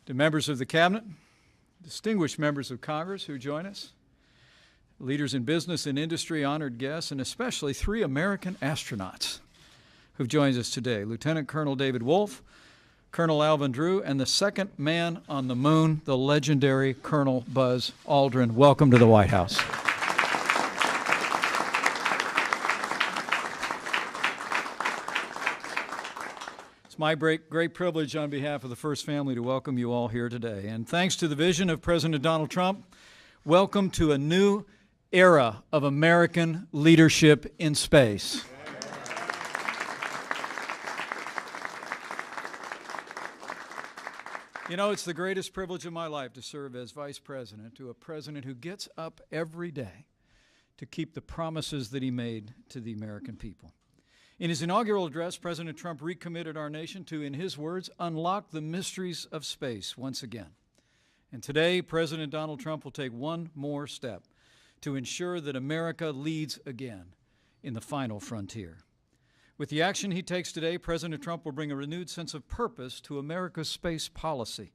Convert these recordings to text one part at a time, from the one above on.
To members of the Cabinet, distinguished members of Congress who join us, leaders in business and industry, honored guests, and especially 3 American astronauts who've joined us today, Lieutenant Colonel David Wolf, Colonel Alvin Drew, and the second man on the moon, the legendary Colonel Buzz Aldrin. Welcome to the White House. It's my great privilege on behalf of the First Family to welcome you all here today. And thanks to the vision of President Donald Trump, welcome to a new era of American leadership in space. You know, it's the greatest privilege of my life to serve as Vice President to a president who gets up every day to keep the promises that he made to the American people. In his inaugural address, President Trump recommitted our nation to, in his words, unlock the mysteries of space once again. And today, President Donald Trump will take one more step to ensure that America leads again in the final frontier. With the action he takes today, President Trump will bring a renewed sense of purpose to America's space policy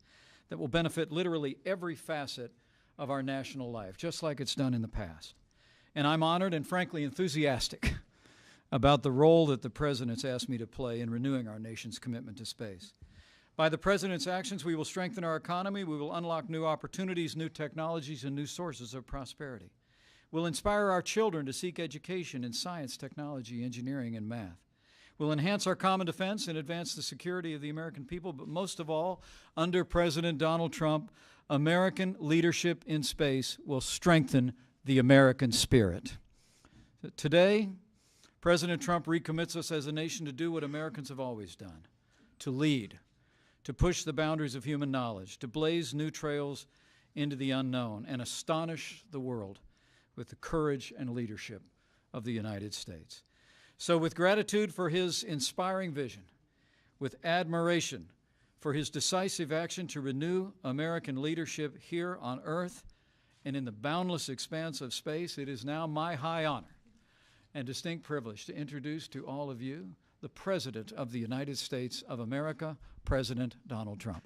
that will benefit literally every facet of our national life, just like it's done in the past. And I'm honored and frankly enthusiastic about the role that the President's asked me to play in renewing our nation's commitment to space. By the President's actions, we will strengthen our economy, we will unlock new opportunities, new technologies, and new sources of prosperity. We'll inspire our children to seek education in science, technology, engineering, and math. We'll enhance our common defense and advance the security of the American people, but most of all, under President Donald Trump, American leadership in space will strengthen the American spirit. Today, President Trump recommits us as a nation to do what Americans have always done, to lead, to push the boundaries of human knowledge, to blaze new trails into the unknown, and astonish the world with the courage and leadership of the United States. So with gratitude for his inspiring vision, with admiration for his decisive action to renew American leadership here on Earth and in the boundless expanse of space, it is now my high honor and distinct privilege to introduce to all of you the President of the United States of America, President Donald Trump.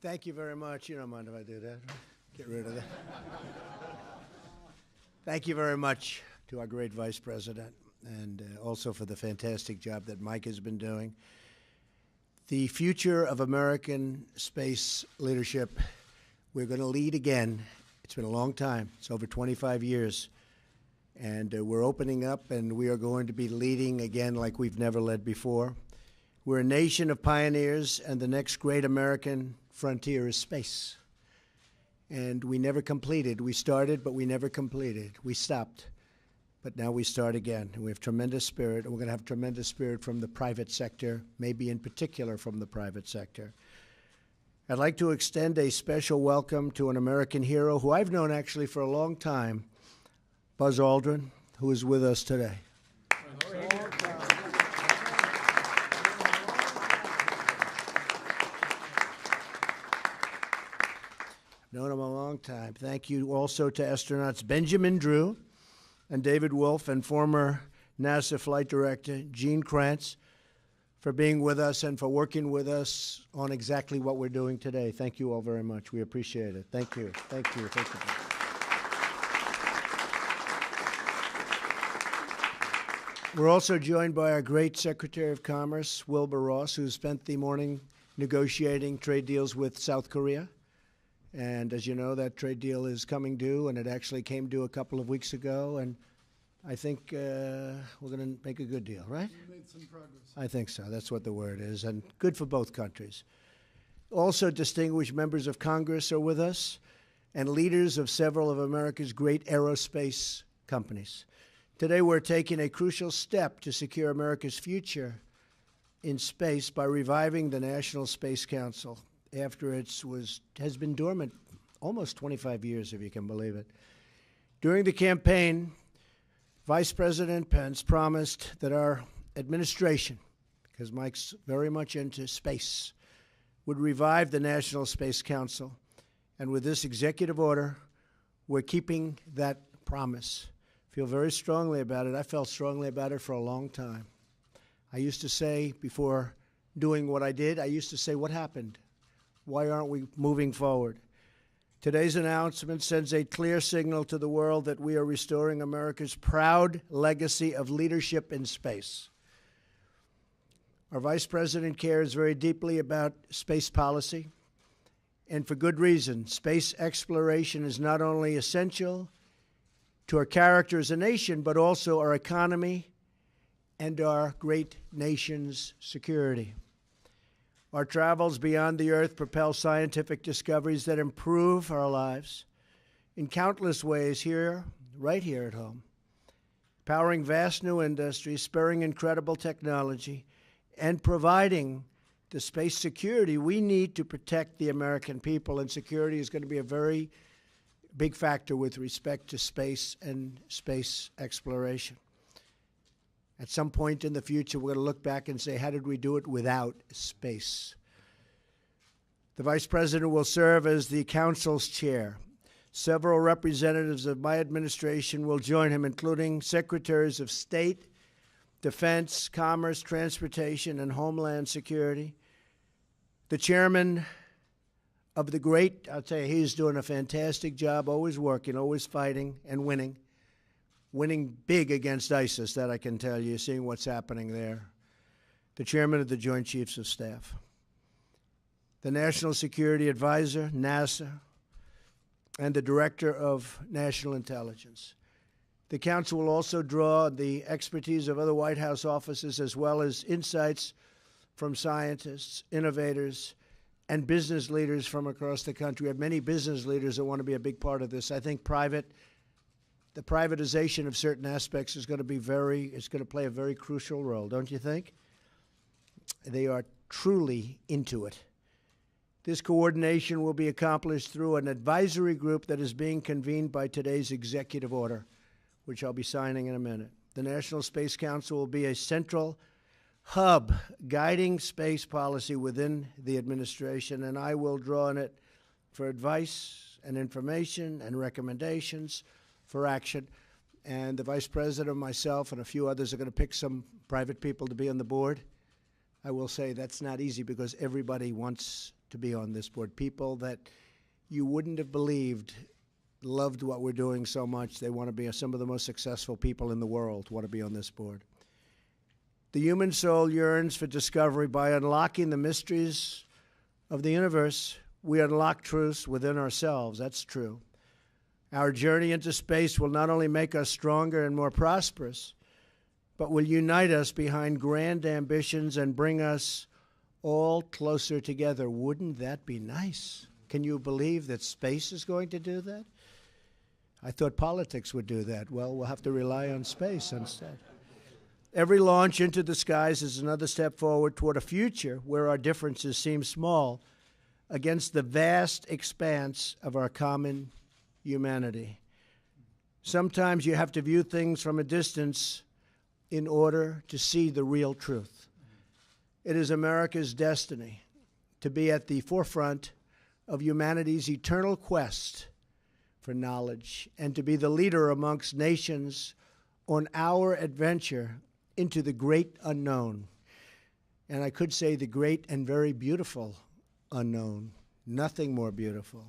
Thank you very much. You don't mind if I do that? Get rid of that. Thank you very much to our great Vice President and also for the fantastic job that Mike has been doing. The future of American space leadership, we're going to lead again. It's been a long time. It's over 25 years. And we're opening up, and we are going to be leading again like we've never led before. We're a nation of pioneers, and the next great American frontier is space. And we never completed. We started, but we never completed. We stopped, but now we start again. And we have tremendous spirit, and we're going to have tremendous spirit from the private sector, maybe in particular from the private sector. I'd like to extend a special welcome to an American hero who I've known actually for a long time, Buzz Aldrin, who is with us today. Known him a long time. Thank you also to astronauts Benjamin Drew and David Wolf and former NASA flight director Gene Kranz for being with us and for working with us on exactly what we're doing today. Thank you all very much. We appreciate it. Thank you. Thank you. Thank you. We're also joined by our great Secretary of Commerce, Wilbur Ross, who spent the morning negotiating trade deals with South Korea. And as you know, that trade deal is coming due, and it actually came due a couple of weeks ago. And I think we're going to make a good deal, right? We made some progress. I think so. That's what the word is, and good for both countries. Also, distinguished members of Congress are with us, and leaders of several of America's great aerospace companies. Today, we're taking a crucial step to secure America's future in space by reviving the National Space Council after it has been dormant almost 25 years, if you can believe it. During the campaign, Vice President Pence promised that our administration, because Mike's very much into space, would revive the National Space Council. And with this executive order, we're keeping that promise. Feel very strongly about it. I felt strongly about it for a long time. I used to say, before doing what I did, I used to say, what happened? Why aren't we moving forward? Today's announcement sends a clear signal to the world that we are restoring America's proud legacy of leadership in space. Our Vice President cares very deeply about space policy, and for good reason. Space exploration is not only essential to our character as a nation, but also our economy and our great nation's security. Our travels beyond the Earth propel scientific discoveries that improve our lives in countless ways here, right here at home, powering vast new industries, spurring incredible technology, and providing the space security we need to protect the American people. And security is going to be a very big factor with respect to space and space exploration. At some point in the future, we're going to look back and say, how did we do it without space? The Vice President will serve as the Council's chair. Several representatives of my administration will join him, including Secretaries of State, Defense, Commerce, Transportation, and Homeland Security. The chairman of the great, I'll tell you, he's doing a fantastic job, always working, always fighting and winning. Winning big against ISIS, that I can tell you, seeing what's happening there. The chairman of the Joint Chiefs of Staff. The National Security Advisor, NASA, and the Director of National Intelligence. The Council will also draw the expertise of other White House offices as well as insights from scientists, innovators, and business leaders from across the country. We have many business leaders that want to be a big part of this. I think the privatization of certain aspects is going to be it's going to play a very crucial role, don't you think? They are truly into it. This coordination will be accomplished through an advisory group that is being convened by today's executive order, which I'll be signing in a minute. The National Space Council will be a central hub guiding space policy within the administration, and I will draw on it for advice and information and recommendations for action. And the Vice President, myself, and a few others are going to pick some private people to be on the board. I will say that's not easy because everybody wants to be on this board. People that you wouldn't have believed loved what we're doing so much. They want to be some of the most successful people in the world want to be on this board. The human soul yearns for discovery. By unlocking the mysteries of the universe, we unlock truths within ourselves. That's true. Our journey into space will not only make us stronger and more prosperous, but will unite us behind grand ambitions and bring us all closer together. Wouldn't that be nice? Can you believe that space is going to do that? I thought politics would do that. Well, we'll have to rely on space instead. Every launch into the skies is another step forward toward a future where our differences seem small against the vast expanse of our common humanity. Sometimes you have to view things from a distance in order to see the real truth. It is America's destiny to be at the forefront of humanity's eternal quest for knowledge and to be the leader amongst nations on our adventure into the great unknown. And I could say the great and very beautiful unknown. Nothing more beautiful.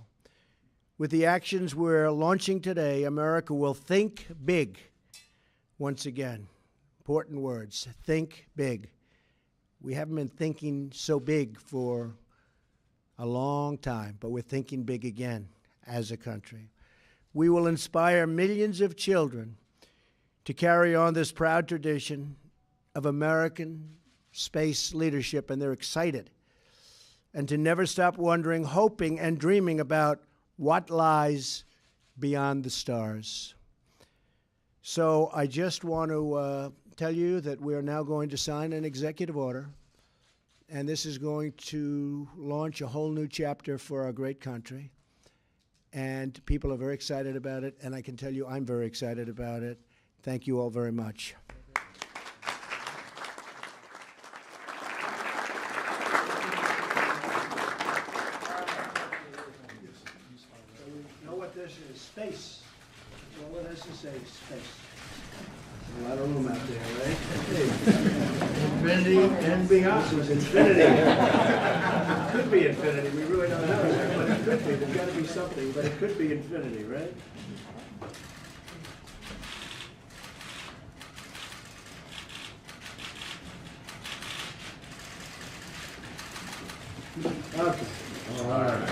With the actions we're launching today, America will think big once again. Important words. Think big. We haven't been thinking so big for a long time, but we're thinking big again as a country. We will inspire millions of children to carry on this proud tradition of American space leadership, and they're excited, and to never stop wondering, hoping, and dreaming about what lies beyond the stars. So I just want to tell you that we are now going to sign an executive order, and this is going to launch a whole new chapter for our great country. And people are very excited about it, and I can tell you I'm very excited about it. Thank you all very much. Space. That's all it has to say, space. A lot of room out there, right? Infinity and beyond was infinity. Could be infinity, we really don't know, but it could be. There's got to be something, but it could be infinity, right? Okay. All right.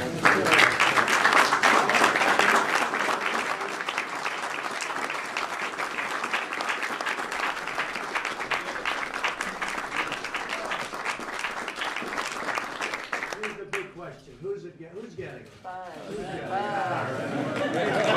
Here's the big question. Who's getting it? Who's getting it? All right.